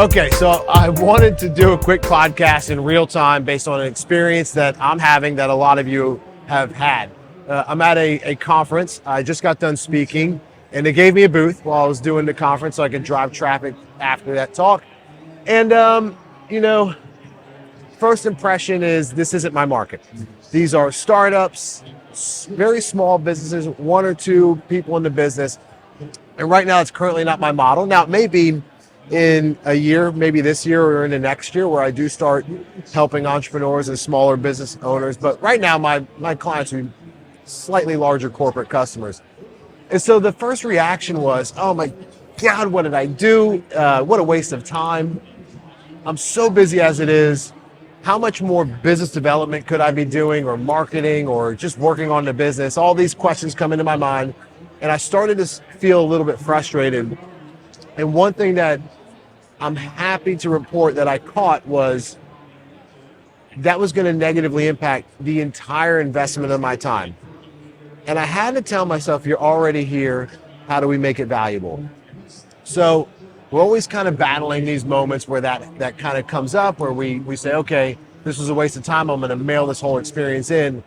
Okay, so I wanted to do a quick podcast in real time based on an experience that I'm having that a lot of you have had. I'm at a conference. I just got done speaking, and they gave me a booth while I was doing the conference so I could drive traffic after that talk. And, you know, first impression is this isn't my market. These are startups, very small businesses, one or two people in the business. And right now, it's currently not my model. Now, it may be in a year, maybe this year or in the next year, where I do start helping entrepreneurs and smaller business owners. But right now, my clients are slightly larger corporate customers. And so the first reaction was, oh my God, what did I do? What a waste of time. I'm so busy as it is. How much more business development could I be doing, or marketing, or just working on the business? All these questions come into my mind. And I started to feel a little bit frustrated. And one thing that I'm happy to report that I caught was that was going to negatively impact the entire investment of my time. And I had to tell myself, you're already here. How do we make it valuable? So we're always kind of battling these moments where that kind of comes up, where we say, okay, this was a waste of time. I'm going to mail this whole experience in.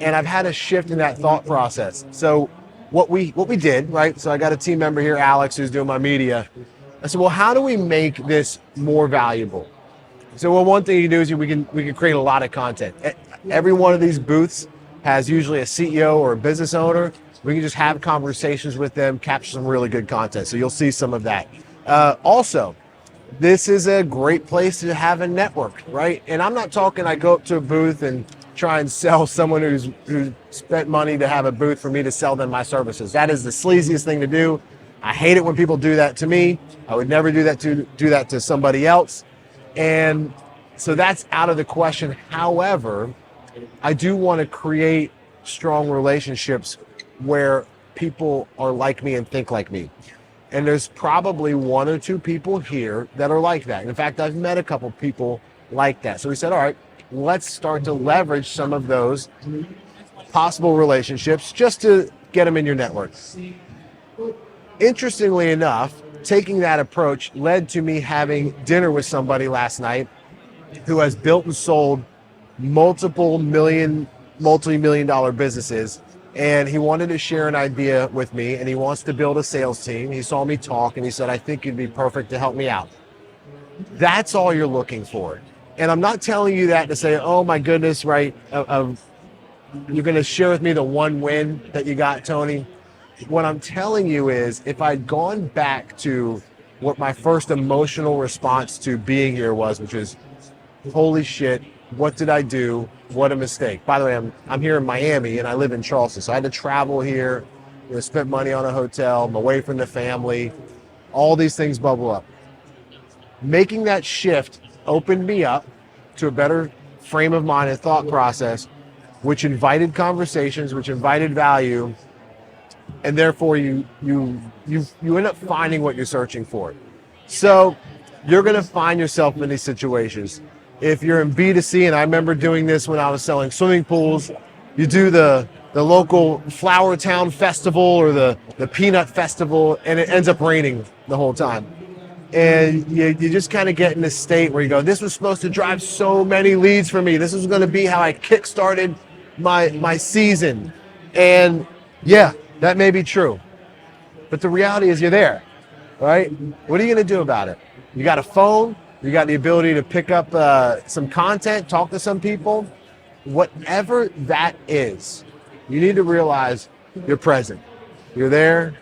And I've had a shift in that thought process. So what we did, right? So I got a team member here, Alex, who's doing my media. I said, well, how do we make this more valuable? So, well, one thing you do is we can create a lot of content. Every one of these booths has usually a CEO or a business owner. We can just have conversations with them, capture some really good content. So you'll see some of that. Also, this is a great place to have a network, right? And I'm not talking I go up to a booth and try and sell someone who's spent money to have a booth for me to sell them my services. That is the sleaziest thing to do. I hate it when people do that to me. I would never do that to somebody else. And so that's out of the question. However, I do want to create strong relationships where people are like me and think like me. And there's probably one or two people here that are like that. In fact, I've met a couple people like that. So we said, all right, let's start to leverage some of those possible relationships just to get them in your network. Interestingly enough, taking that approach led to me having dinner with somebody last night who has built and sold multi-million dollar businesses. And he wanted to share an idea with me, and he wants to build a sales team. He saw me talk and he said, I think you'd be perfect to help me out. That's all you're looking for. And I'm not telling you that to say, oh my goodness, right? You're going to share with me the one win that you got, Tony. What I'm telling you is, if I'd gone back to what my first emotional response to being here was, which is, holy shit, what did I do? What a mistake. By the way, I'm here in Miami and I live in Charleston. So I had to travel here, spent money on a hotel, I'm away from the family. All these things bubble up. Making that shift opened me up to a better frame of mind and thought process, which invited conversations, which invited value, and therefore you end up finding what you're searching for. So you're going to find yourself in these situations. If you're in B2C, and I remember doing this when I was selling swimming pools, you do the local Flower Town Festival or the Peanut Festival, and it ends up raining the whole time. And you just kind of get in this state where you go, this was supposed to drive so many leads for me. This was going to be how I kick-started my season. And yeah, that may be true. But the reality is you're there, right? What are you going to do about it? You got a phone. You got the ability to pick up some content, talk to some people. Whatever that is, you need to realize you're present. You're there.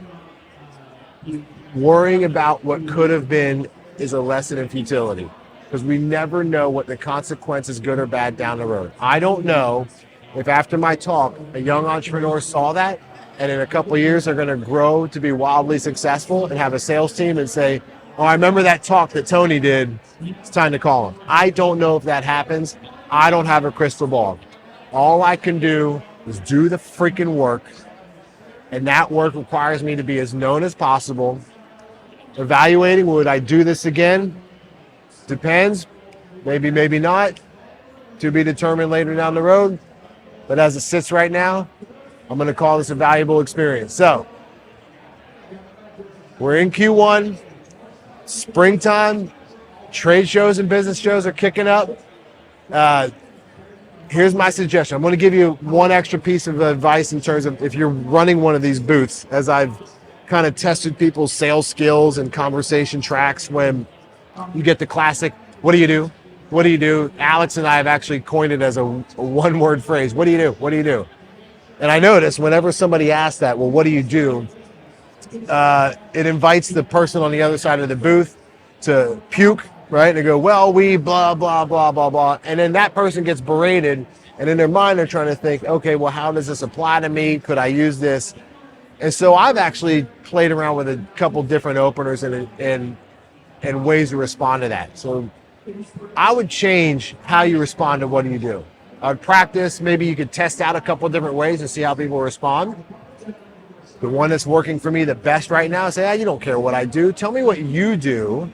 Worrying about what could have been is a lesson in futility, because we never know what the consequences, good or bad, down the road. I don't know if after my talk, a young entrepreneur saw that, and in a couple of years, they're going to grow to be wildly successful and have a sales team and say, oh, I remember that talk that Tony did. It's time to call him. I don't know if that happens. I don't have a crystal ball. All I can do is do the freaking work. And that work requires me to be as known as possible. Evaluating, would I do this again? Depends. Maybe, maybe not. To be determined later down the road. But as it sits right now, I'm going to call this a valuable experience. So, we're in Q1. Springtime, Trade shows and business shows are kicking up. Uh, Here's my suggestion. I'm going to give you one extra piece of advice in terms of if you're running one of these booths, as I've kind of tested people's sales skills and conversation tracks. When you get the classic, what do you do? What do you do? Alex and I have actually coined it as a one-word phrase. What do you do? What do you do? And I notice whenever somebody asks that, well, what do you do? It invites the person on the other side of the booth to puke, right? And they go, well, we blah, blah, blah, blah, blah. And then that person gets berated. And in their mind, they're trying to think, okay, well, how does this apply to me? Could I use this? And so I've actually played around with a couple different openers and ways to respond to that. So I would change how you respond to what do you do. I would practice. Maybe you could test out a couple different ways and see how people respond. The one that's working for me the best right now is say, you don't care what I do. Tell me what you do,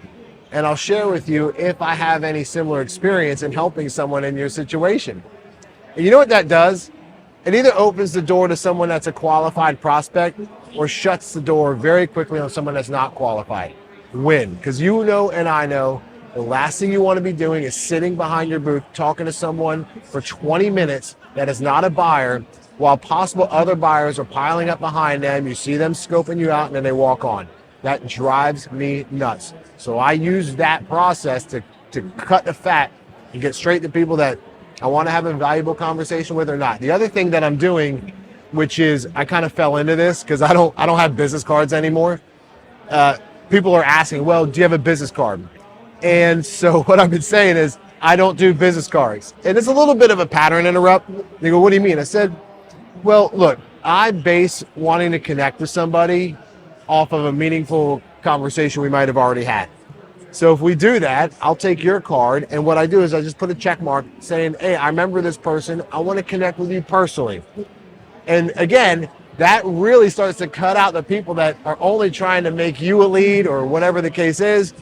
and I'll share with you if I have any similar experience in helping someone in your situation. And you know what that does? It either opens the door to someone that's a qualified prospect or shuts the door very quickly on someone that's not qualified. Win. Because you know and I know the last thing you want to be doing is sitting behind your booth talking to someone for 20 minutes that is not a buyer while possible other buyers are piling up behind them. You see them scoping you out and then they walk on. That drives me nuts. So I use that process to cut the fat and get straight to people that I want to have a valuable conversation with or not. The other thing that I'm doing, which is I kind of fell into this because I don't have business cards anymore. People are asking, well, do you have a business card? And so what I've been saying is I don't do business cards. And it's a little bit of a pattern interrupt. They go, what do you mean? I said, well, look, I base wanting to connect with somebody off of a meaningful conversation we might have already had. So if we do that, I'll take your card, and what I do is I just put a check mark saying, hey, I remember this person. I want to connect with you personally. And again, that really starts to cut out the people that are only trying to make you a lead or whatever the case is.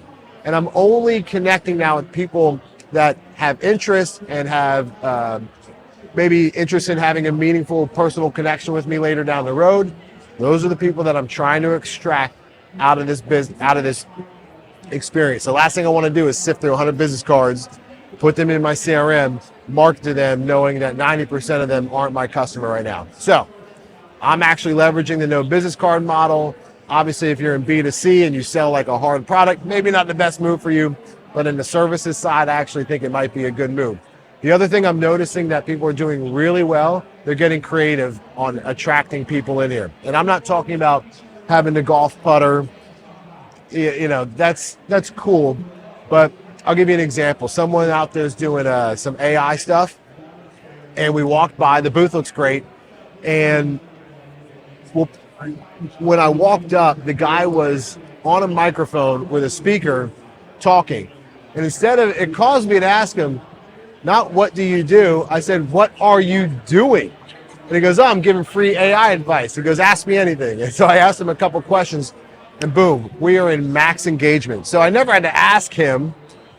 And I'm only connecting now with people that have interest and have maybe interest in having a meaningful personal connection with me later down the road. Those are the people that I'm trying to extract out of this business, out of this experience. The last thing I want to do is sift through 100 business cards, put them in my CRM, market to them, knowing that 90% of them aren't my customer right now. So I'm actually leveraging the no business card model. Obviously, if you're in B2C and you sell like a hard product, maybe not the best move for you, but in the services side, I actually think it might be a good move. The other thing I'm noticing that people are doing really well, they're getting creative on attracting people in here. And I'm not talking about having the golf putter. You know, that's cool. But I'll give you an example. Someone out there is doing some AI stuff, and we walked by. The booth looks great. And when I walked up, the guy was on a microphone with a speaker talking. And instead of, it caused me to ask him, not what do you do? I said, what are you doing? And he goes, oh, I'm giving free AI advice. He goes, ask me anything. And so I asked him a couple questions, and boom, we are in max engagement. So I never had to ask him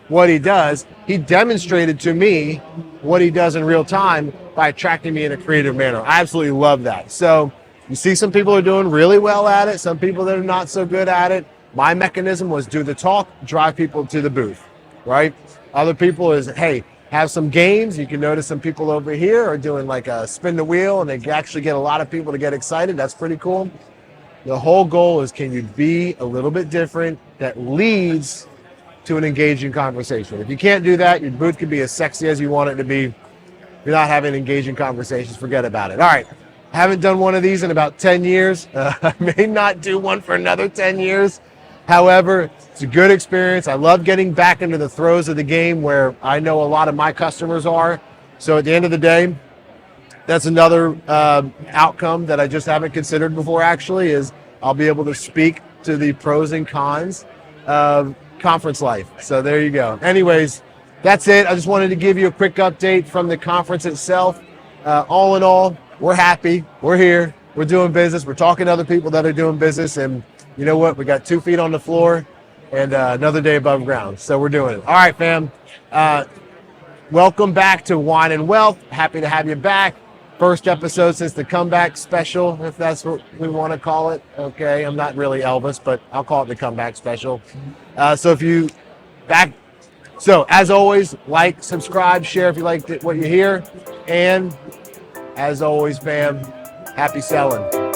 what he does. He demonstrated to me what he does in real time by attracting me in a creative manner. I absolutely love that. So you see some people are doing really well at it, some people that are not so good at it. My mechanism was do the talk, drive people to the booth, right? Other people is, hey, have some games. You can notice some people over here are doing like a spin the wheel, and they actually get a lot of people to get excited. That's pretty cool. The whole goal is, can you be a little bit different that leads to an engaging conversation? If you can't do that, your booth can be as sexy as you want it to be. If you're not having engaging conversations, forget about it. All right. I haven't done one of these in about 10 years. I may not do one for another 10 years. However, it's a good experience. I love getting back into the throes of the game where I know a lot of my customers are. So at the end of the day, that's another outcome that I just haven't considered before, actually, is I'll be able to speak to the pros and cons of conference life. So there you go. Anyways, that's it. I just wanted to give you a quick update from the conference itself. All in all, we're happy. We're here. We're doing business. We're talking to other people that are doing business. And you know what? We got 2 feet on the floor and another day above ground. So we're doing it. All right, fam. Welcome back to Wine and Wealth. Happy to have you back. First episode since the comeback special, if that's what we want to call it. Okay, I'm not really Elvis, but I'll call it the comeback special. So if you back So as always, like, subscribe, share if you liked what you hear. And as always, fam, happy selling.